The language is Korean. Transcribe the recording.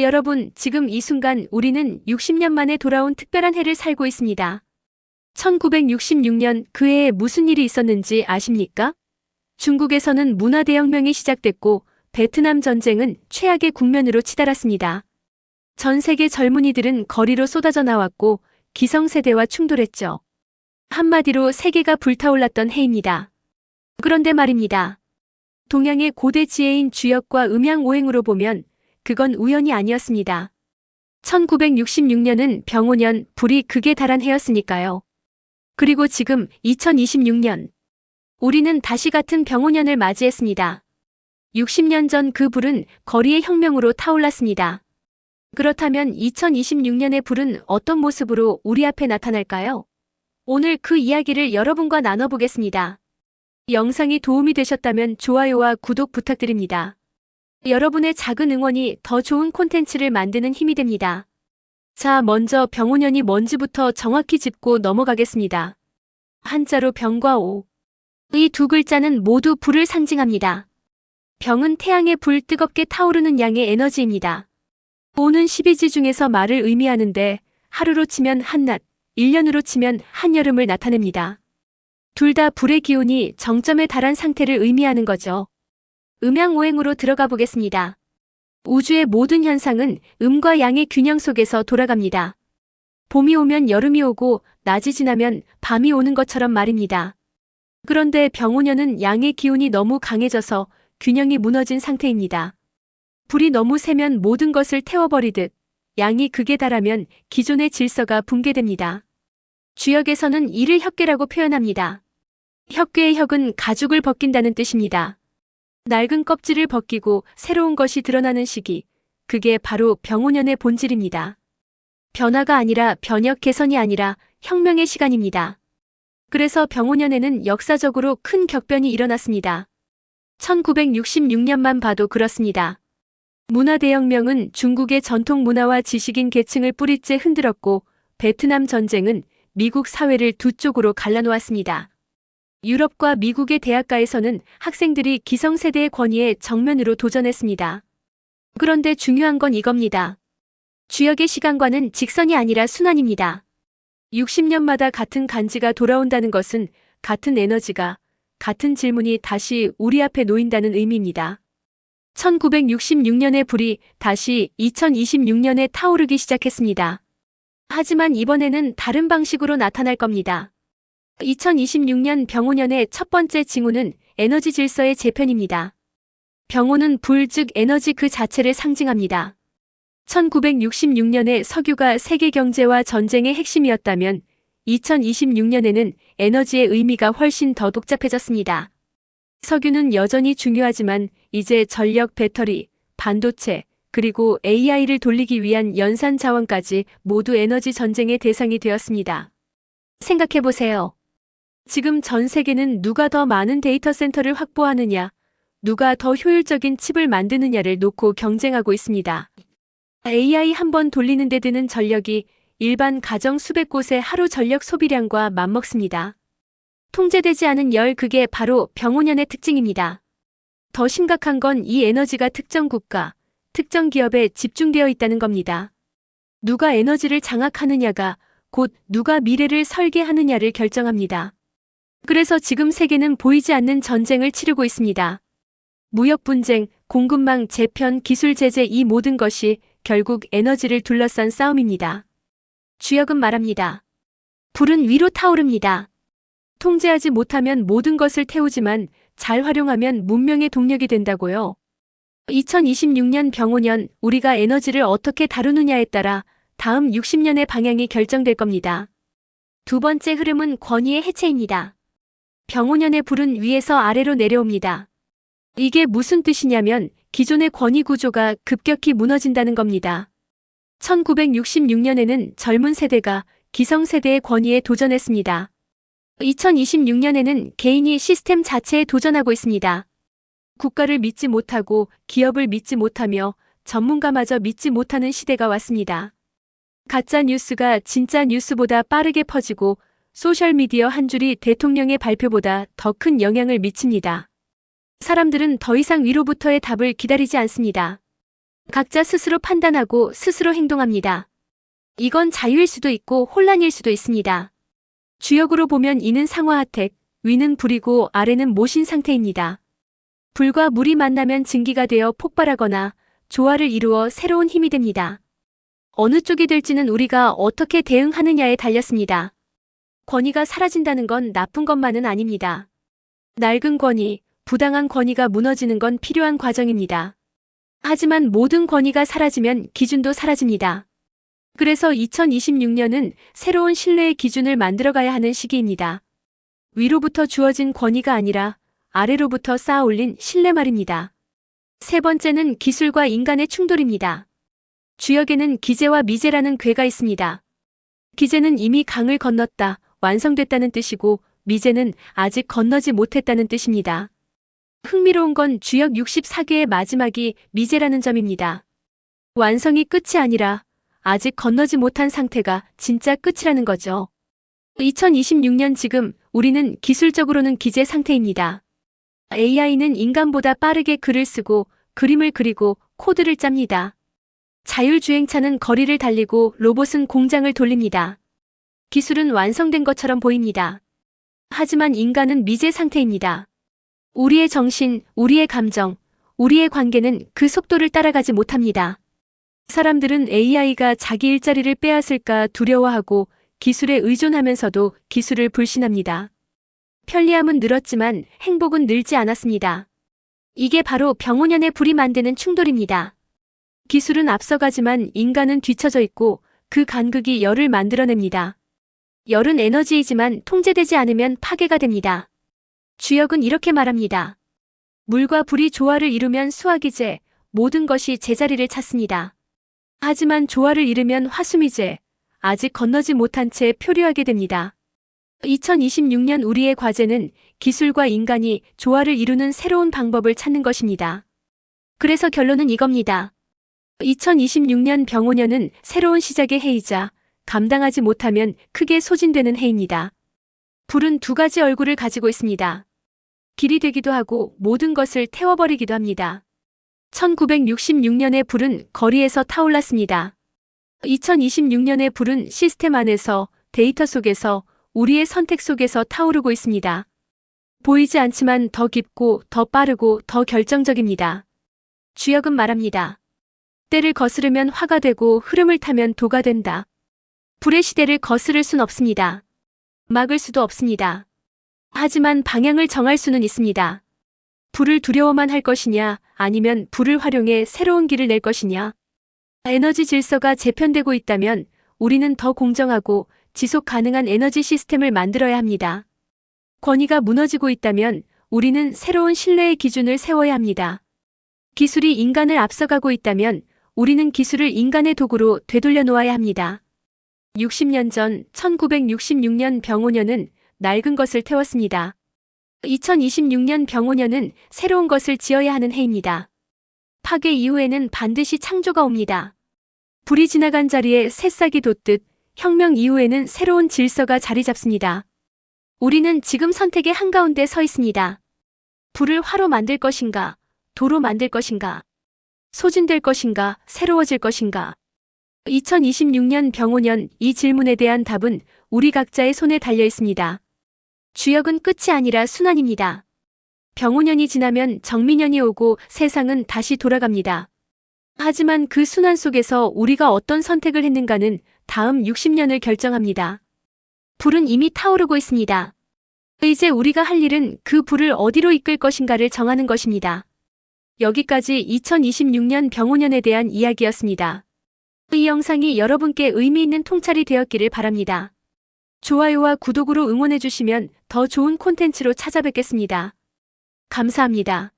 여러분, 지금 이 순간 우리는 60년 만에 돌아온 특별한 해를 살고 있습니다. 1966년 그 해에 무슨 일이 있었는지 아십니까? 중국에서는 문화대혁명이 시작됐고 베트남 전쟁은 최악의 국면으로 치달았습니다. 전 세계 젊은이들은 거리로 쏟아져 나왔고 기성세대와 충돌했죠. 한마디로 세계가 불타올랐던 해입니다. 그런데 말입니다. 동양의 고대 지혜인 주역과 음양오행으로 보면 그건 우연이 아니었습니다. 1966년은 병오년, 불이 극에 달한 해였으니까요. 그리고 지금 2026년, 우리는 다시 같은 병오년을 맞이했습니다. 60년 전 그 불은 거리의 혁명으로 타올랐습니다. 그렇다면 2026년의 불은 어떤 모습으로 우리 앞에 나타날까요? 오늘 그 이야기를 여러분과 나눠보겠습니다. 영상이 도움이 되셨다면 좋아요와 구독 부탁드립니다. 여러분의 작은 응원이 더 좋은 콘텐츠를 만드는 힘이 됩니다. 자, 먼저 병오년이 뭔지부터 정확히 짚고 넘어가겠습니다. 한자로 병과 오. 이 두 글자는 모두 불을 상징합니다. 병은 태양의 불, 뜨겁게 타오르는 양의 에너지입니다. 오는 12지 중에서 말을 의미하는데 하루로 치면 한낮, 1년으로 치면 한여름을 나타냅니다. 둘 다 불의 기운이 정점에 달한 상태를 의미하는 거죠. 음양오행으로 들어가 보겠습니다. 우주의 모든 현상은 음과 양의 균형 속에서 돌아갑니다. 봄이 오면 여름이 오고 낮이 지나면 밤이 오는 것처럼 말입니다. 그런데 병오년은 양의 기운이 너무 강해져서 균형이 무너진 상태입니다. 불이 너무 세면 모든 것을 태워버리듯 양이 극에 달하면 기존의 질서가 붕괴됩니다. 주역에서는 이를 혁괴라고 표현합니다. 혁괴의 혁은 가죽을 벗긴다는 뜻입니다. 낡은 껍질을 벗기고 새로운 것이 드러나는 시기, 그게 바로 병오년의 본질입니다. 변화가 아니라 변혁, 개선이 아니라 혁명의 시간입니다. 그래서 병오년에는 역사적으로 큰 격변이 일어났습니다. 1966년만 봐도 그렇습니다. 문화대혁명은 중국의 전통 문화와 지식인 계층을 뿌리째 흔들었고 베트남 전쟁은 미국 사회를 두 쪽으로 갈라놓았습니다. 유럽과 미국의 대학가에서는 학생들이 기성세대의 권위에 정면으로 도전했습니다. 그런데 중요한 건 이겁니다. 주역의 시간과는 직선이 아니라 순환입니다. 60년마다 같은 간지가 돌아온다는 것은 같은 에너지가, 같은 질문이 다시 우리 앞에 놓인다는 의미입니다. 1966년의 불이 다시 2026년에 타오르기 시작했습니다. 하지만 이번에는 다른 방식으로 나타날 겁니다. 2026년 병오년의 첫 번째 징후는 에너지 질서의 재편입니다. 병오는 불, 즉 에너지 그 자체를 상징합니다. 1966년에 석유가 세계 경제와 전쟁의 핵심이었다면 2026년에는 에너지의 의미가 훨씬 더 복잡해졌습니다. 석유는 여전히 중요하지만 이제 전력, 배터리, 반도체, 그리고 AI를 돌리기 위한 연산 자원까지 모두 에너지 전쟁의 대상이 되었습니다. 생각해보세요. 지금 전 세계는 누가 더 많은 데이터 센터를 확보하느냐, 누가 더 효율적인 칩을 만드느냐를 놓고 경쟁하고 있습니다. AI 한 번 돌리는 데 드는 전력이 일반 가정 수백 곳의 하루 전력 소비량과 맞먹습니다. 통제되지 않은 열, 그게 바로 병오년의 특징입니다. 더 심각한 건 이 에너지가 특정 국가, 특정 기업에 집중되어 있다는 겁니다. 누가 에너지를 장악하느냐가 곧 누가 미래를 설계하느냐를 결정합니다. 그래서 지금 세계는 보이지 않는 전쟁을 치르고 있습니다. 무역 분쟁, 공급망 재편, 기술 제재, 이 모든 것이 결국 에너지를 둘러싼 싸움입니다. 주역은 말합니다. 불은 위로 타오릅니다. 통제하지 못하면 모든 것을 태우지만 잘 활용하면 문명의 동력이 된다고요. 2026년 병오년, 우리가 에너지를 어떻게 다루느냐에 따라 다음 60년의 방향이 결정될 겁니다. 두 번째 흐름은 권위의 해체입니다. 병오년의 불은 위에서 아래로 내려옵니다. 이게 무슨 뜻이냐면 기존의 권위 구조가 급격히 무너진다는 겁니다. 1966년에는 젊은 세대가 기성세대의 권위에 도전했습니다. 2026년에는 개인이 시스템 자체에 도전하고 있습니다. 국가를 믿지 못하고 기업을 믿지 못하며 전문가마저 믿지 못하는 시대가 왔습니다. 가짜 뉴스가 진짜 뉴스보다 빠르게 퍼지고 소셜미디어 한 줄이 대통령의 발표보다 더 큰 영향을 미칩니다. 사람들은 더 이상 위로부터의 답을 기다리지 않습니다. 각자 스스로 판단하고 스스로 행동합니다. 이건 자유일 수도 있고 혼란일 수도 있습니다. 주역으로 보면 이는 상화하택, 위는 불이고 아래는 모신 상태입니다. 불과 물이 만나면 증기가 되어 폭발하거나 조화를 이루어 새로운 힘이 됩니다. 어느 쪽이 될지는 우리가 어떻게 대응하느냐에 달렸습니다. 권위가 사라진다는 건 나쁜 것만은 아닙니다. 낡은 권위, 부당한 권위가 무너지는 건 필요한 과정입니다. 하지만 모든 권위가 사라지면 기준도 사라집니다. 그래서 2026년은 새로운 신뢰의 기준을 만들어가야 하는 시기입니다. 위로부터 주어진 권위가 아니라 아래로부터 쌓아 올린 신뢰 말입니다. 세 번째는 기술과 인간의 충돌입니다. 주역에는 기재와 미재라는 궤가 있습니다. 기재는 이미 강을 건넜다, 완성됐다는 뜻이고 미재는 아직 건너지 못했다는 뜻입니다. 흥미로운 건 주역 64개의 마지막이 미재라는 점입니다. 완성이 끝이 아니라 아직 건너지 못한 상태가 진짜 끝이라는 거죠. 2026년 지금 우리는 기술적으로는 기재 상태입니다. AI는 인간보다 빠르게 글을 쓰고 그림을 그리고 코드를 짭니다. 자율주행차는 거리를 달리고 로봇은 공장을 돌립니다. 기술은 완성된 것처럼 보입니다. 하지만 인간은 미재 상태입니다. 우리의 정신, 우리의 감정, 우리의 관계는 그 속도를 따라가지 못합니다. 사람들은 AI가 자기 일자리를 빼앗을까 두려워하고 기술에 의존하면서도 기술을 불신합니다. 편리함은 늘었지만 행복은 늘지 않았습니다. 이게 바로 병오년의 불이 만드는 충돌입니다. 기술은 앞서가지만 인간은 뒤처져 있고 그 간극이 열을 만들어냅니다. 열은 에너지이지만 통제되지 않으면 파괴가 됩니다. 주역은 이렇게 말합니다. 물과 불이 조화를 이루면 수화기제, 모든 것이 제자리를 찾습니다. 하지만 조화를 이루면 화수미제, 아직 건너지 못한 채 표류하게 됩니다. 2026년 우리의 과제는 기술과 인간이 조화를 이루는 새로운 방법을 찾는 것입니다. 그래서 결론은 이겁니다. 2026년 병오년은 새로운 시작의 해이자 감당하지 못하면 크게 소진되는 해입니다. 불은 두 가지 얼굴을 가지고 있습니다. 길이 되기도 하고 모든 것을 태워버리기도 합니다. 1966년의 불은 거리에서 타올랐습니다. 2026년의 불은 시스템 안에서, 데이터 속에서, 우리의 선택 속에서 타오르고 있습니다. 보이지 않지만 더 깊고 더 빠르고 더 결정적입니다. 주역은 말합니다. 때를 거스르면 화가 되고 흐름을 타면 도가 된다. 불의 시대를 거스를 순 없습니다. 막을 수도 없습니다. 하지만 방향을 정할 수는 있습니다. 불을 두려워만 할 것이냐, 아니면 불을 활용해 새로운 길을 낼 것이냐. 에너지 질서가 재편되고 있다면 우리는 더 공정하고 지속 가능한 에너지 시스템을 만들어야 합니다. 권위가 무너지고 있다면 우리는 새로운 신뢰의 기준을 세워야 합니다. 기술이 인간을 앞서가고 있다면 우리는 기술을 인간의 도구로 되돌려 놓아야 합니다. 60년 전 1966년 병오년은 낡은 것을 태웠습니다. 2026년 병오년은 새로운 것을 지어야 하는 해입니다. 파괴 이후에는 반드시 창조가 옵니다. 불이 지나간 자리에 새싹이 돋듯 혁명 이후에는 새로운 질서가 자리 잡습니다. 우리는 지금 선택의 한가운데 서 있습니다. 불을 화로 만들 것인가, 도로 만들 것인가, 소진될 것인가, 새로워질 것인가. 2026년 병오년 이 질문에 대한 답은 우리 각자의 손에 달려 있습니다. 주역은 끝이 아니라 순환입니다. 병오년이 지나면 정미년이 오고 세상은 다시 돌아갑니다. 하지만 그 순환 속에서 우리가 어떤 선택을 했는가는 다음 60년을 결정합니다. 불은 이미 타오르고 있습니다. 이제 우리가 할 일은 그 불을 어디로 이끌 것인가를 정하는 것입니다. 여기까지 2026년 병오년에 대한 이야기였습니다. 이 영상이 여러분께 의미 있는 통찰이 되었기를 바랍니다. 좋아요와 구독으로 응원해주시면 더 좋은 콘텐츠로 찾아뵙겠습니다. 감사합니다.